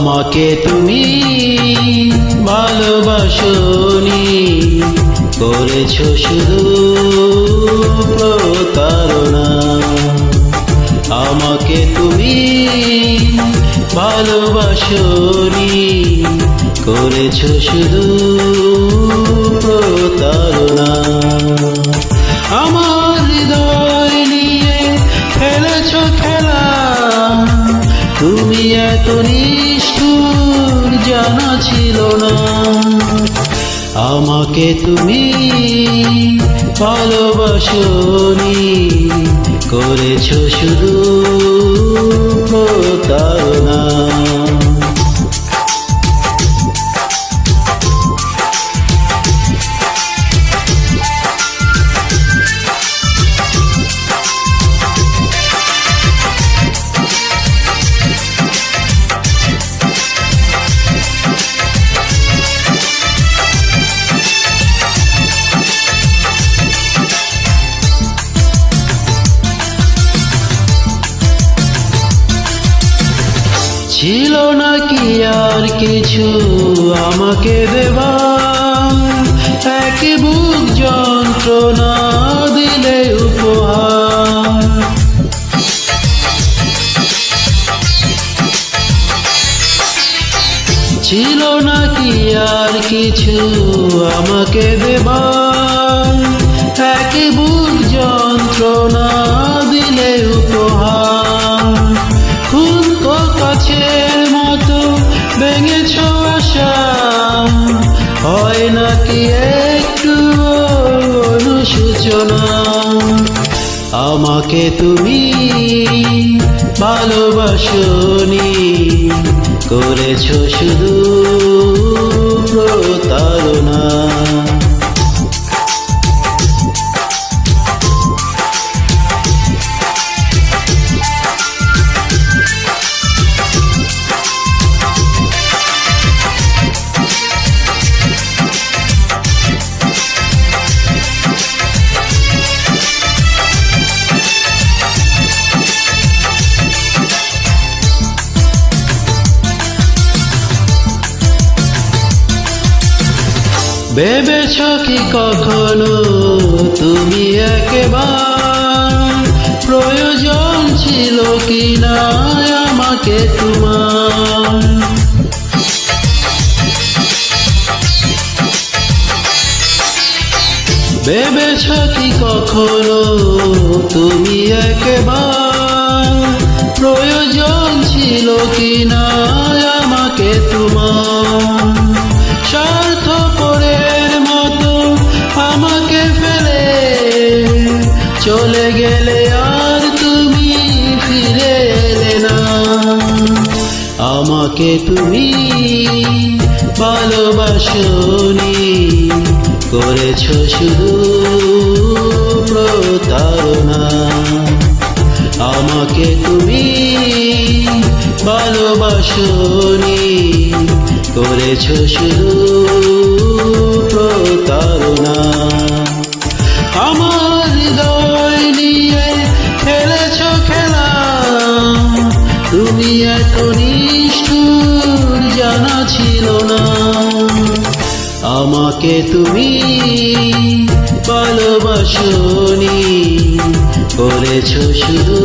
আমাকে তুমি ভালোবাসোনি, করেছো শুধু প্রতারণা। আমাকে তুমি ভালোবাসোনি, করেছো শুধু প্রতারণা। আমার হৃদয় নিয়ে খেলেছো খেলা, তুমি এত নিষ্ঠুর জানা ছিল না। আমাকে তুমি ভালোবাসোনি, করেছো শুধু প্রতারণা। ছিল নাকি আর কিছু আমাকে দেবার, এক বুক যন্ত্রণা দিলে উপহার। ছিল নাকি আর কিছু আমাকে দেবার, এক বুক যন্ত্রণা দিলে উপহার। খুলতো কাছের মতো ভেঙেছ আশা, হয় নাকি একটু অনুশোচনা। আমাকে তুমি ভালোবাসোনি, করেছো শুধু প্রতারণা। ভেবেছ কি কখনো তুমি একবার, প্রয়োজন ছিল কি না আমাকে তোমার? ভেবেছ কি কখনো তুমি একবার, প্রয়োজন ছিল কি না আমাকে তোমার? স্বার্থপরের মতো আমাকে ফেলে চলে গেলে আর তুমি ফিরে এলে না। আমাকে তুমি ভালোবাসোনি, করেছো শুধু প্রতারণা। আমাকে তুমি ভালোবাসোনি, করেছো শুধু প্রতারণা। আমার হৃদয় নিয়ে খেলেছো খেলা, তুমি এত নিষ্ঠুর জানা ছিল না। আমাকে তুমি ভালোবাসোনি, করেছো শুধু